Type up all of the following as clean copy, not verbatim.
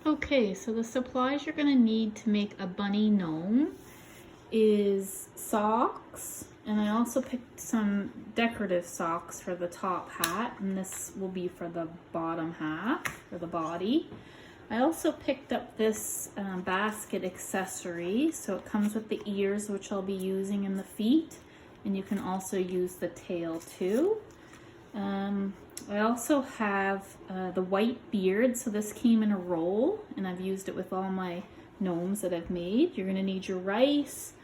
Okay, so the supplies you're going to need to make a bunny gnome is socks, and I also picked some decorative socks for the top hat, and this will be for the bottom half, for the body. I also picked up this basket accessory, so it comes with the ears, which I'll be using in the feet, and you can also use the tail too. I also have the white beard, so this came in a roll, and I've used it with all my gnomes that I've made. You're gonna need your rice,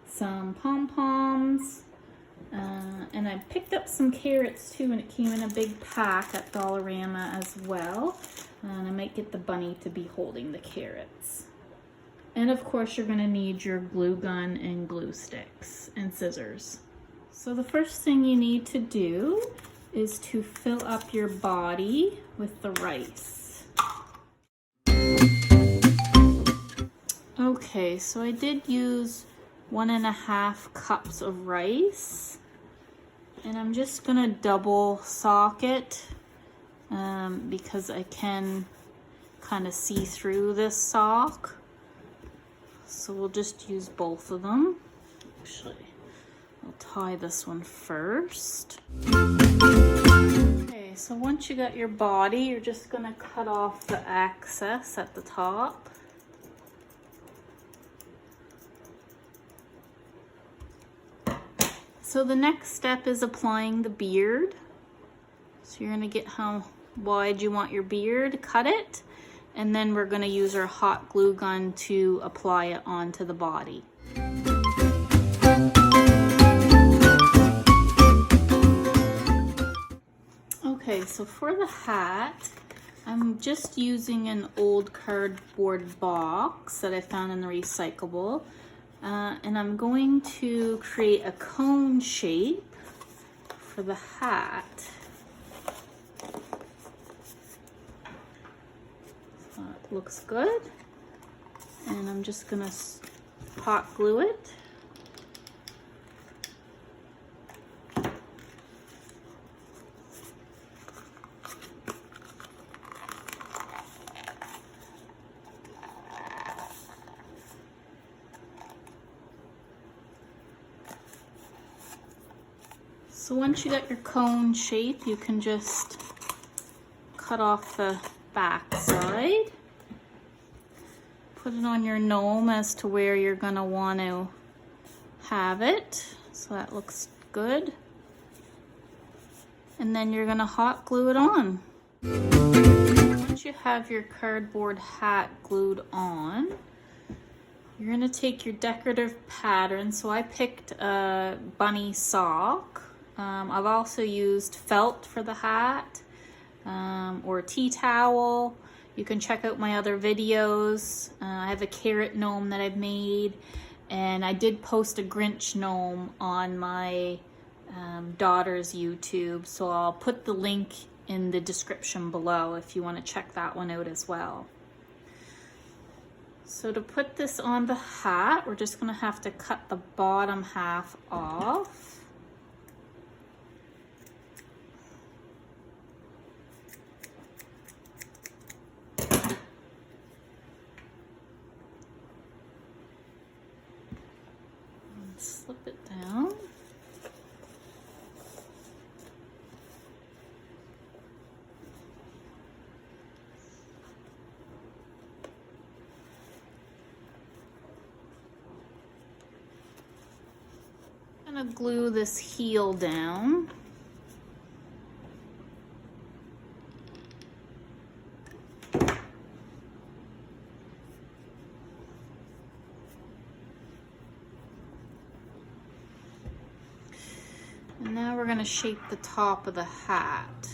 some pom-poms, and I picked up some carrots too, and it came in a big pack at Dollarama as well. And I might get the bunny to be holding the carrots. And of course you're gonna need your glue gun and glue sticks and scissors. So the first thing you need to do is to fill up your body with the rice. Okay, so I did use 1.5 cups of rice, and I'm just gonna double sock it because I can kind of see through this sock. So we'll just use both of them. Actually, I'll tie this one first. Okay, so once you got your body, you're just gonna cut off the excess at the top. So the next step is applying the beard. So you're gonna get how wide you want your beard, cut it, and then we're gonna use our hot glue gun to apply it onto the body. Okay, so for the hat, I'm just using an old cardboard box that I found in the recyclable. And I'm going to create a cone shape for the hat. So it looks good. And I'm just gonna hot glue it. So once you got your cone shape, you can just cut off the back side. Put it on your gnome as to where you're gonna want to have it. So that looks good. And then you're gonna hot glue it on. Once you have your cardboard hat glued on, you're gonna take your decorative pattern. So I picked a bunny sock. I've also used felt for the hat, or tea towel. You can check out my other videos. I have a carrot gnome that I've made, and I did post a Grinch gnome on my daughter's YouTube, so I'll put the link in the description below if you want to check that one out as well. So to put this on the hat, we're just going to have to cut the bottom half off. Slip it down. I'm gonna glue this heel down. And now we're going to shape the top of the hat.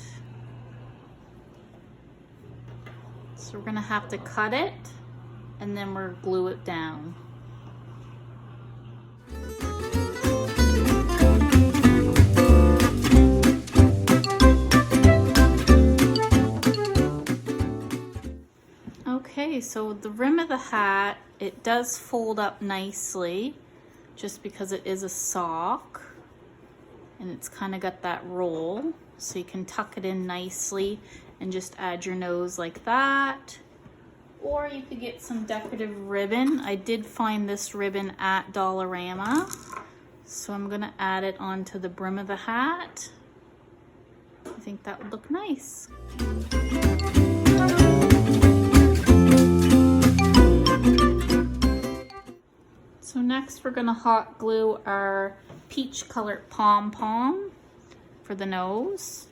So we're going to have to cut it, and then we'll glue it down. Okay, so the rim of the hat, it does fold up nicely, just because it is a sock. And it's kind of got that roll, so you can tuck it in nicely and just add your nose like that. Or you could get some decorative ribbon. I did find this ribbon at Dollarama. So I'm gonna add it onto the brim of the hat. I think that would look nice. So next we're gonna hot glue our peach colored pom-pom for the nose.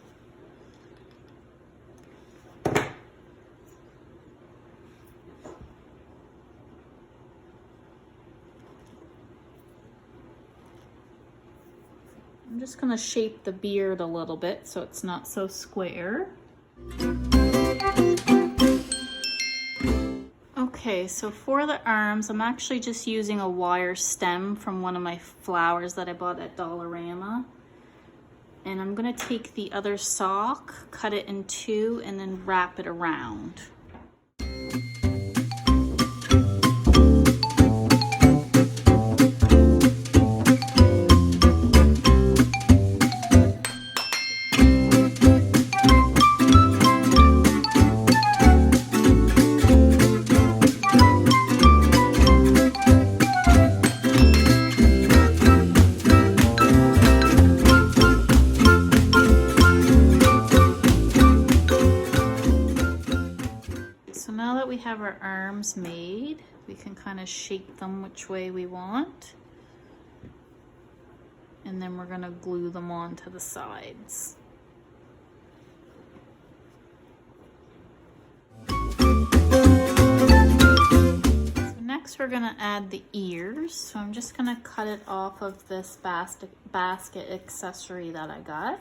I'm just gonna shape the beard a little bit so it's not so square. Okay, so for the arms, I'm actually just using a wire stem from one of my flowers that I bought at Dollarama. And I'm gonna take the other sock, cut it in two, and then wrap it around. Now that we have our arms made, we can kind of shape them which way we want. And then we're going to glue them onto the sides. So next we're going to add the ears. So I'm just going to cut it off of this basket accessory that I got.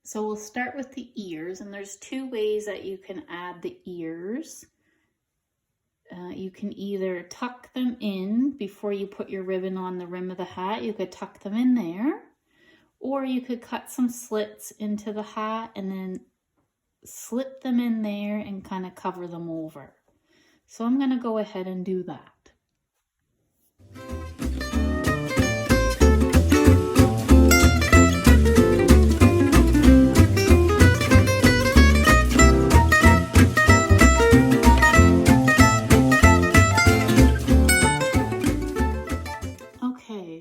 So we'll start with the ears, and there's two ways that you can add the ears. You can either tuck them in before you put your ribbon on the rim of the hat. You could tuck them in there, or you could cut some slits into the hat and then slip them in there and kind of cover them over. So I'm going to go ahead and do that.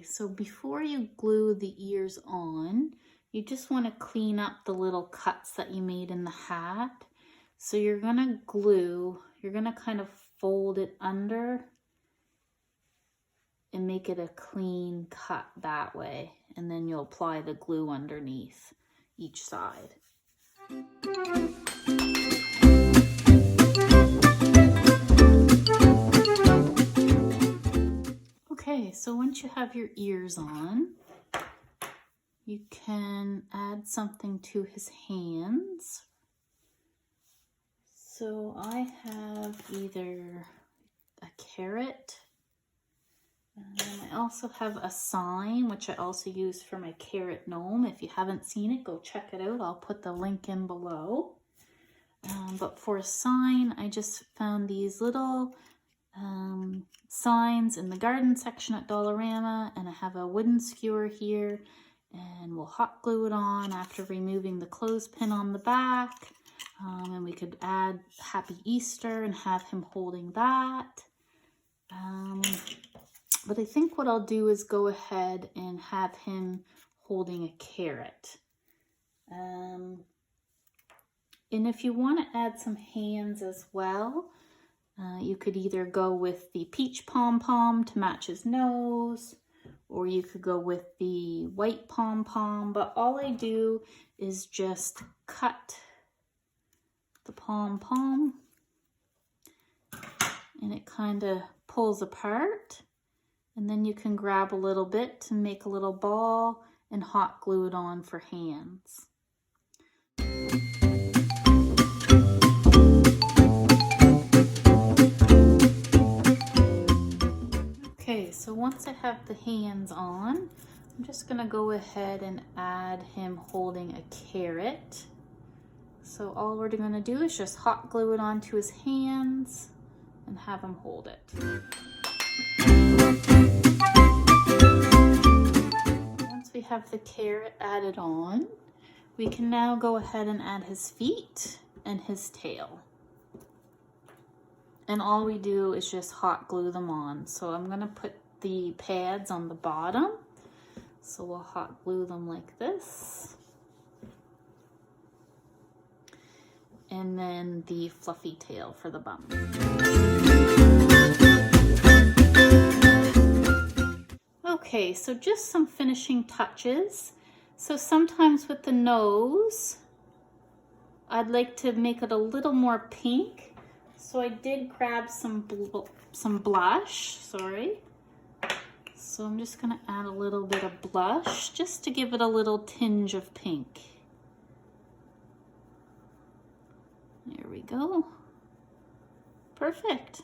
So before you glue the ears on, you just want to clean up the little cuts that you made in the hat. So you're going to glue, you're going to kind of fold it under and make it a clean cut that way. And then you'll apply the glue underneath each side. Okay, so once you have your ears on, you can add something to his hands. So I have either a carrot, I also have a sign, which I also use for my carrot gnome. If you haven't seen it, go check it out. I'll put the link in below. But for a sign, I just found these little signs in the garden section at Dollarama, and I have a wooden skewer here, and we'll hot glue it on after removing the clothespin on the back. And we could add Happy Easter and have him holding that. But I think what I'll do is go ahead and have him holding a carrot. And if you want to add some hands as well, you could either go with the peach pom-pom to match his nose, or you could go with the white pom-pom, but all I do is just cut the pom-pom and it kind of pulls apart, and then you can grab a little bit to make a little ball and hot glue it on for hands. Okay, so once I have the hands on, I'm just gonna go ahead and add him holding a carrot. So all we're gonna do is just hot glue it onto his hands and have him hold it. have the carrot added on, we can now go ahead and add his feet and his tail. And all we do is just hot glue them on. So I'm gonna put the pads on the bottom. So we'll hot glue them like this. And then the fluffy tail for the bum. Okay, so just some finishing touches. So sometimes with the nose, I'd like to make it a little more pink. So I did grab some blush, sorry. So I'm just gonna add a little bit of blush just to give it a little tinge of pink. There we go. Perfect.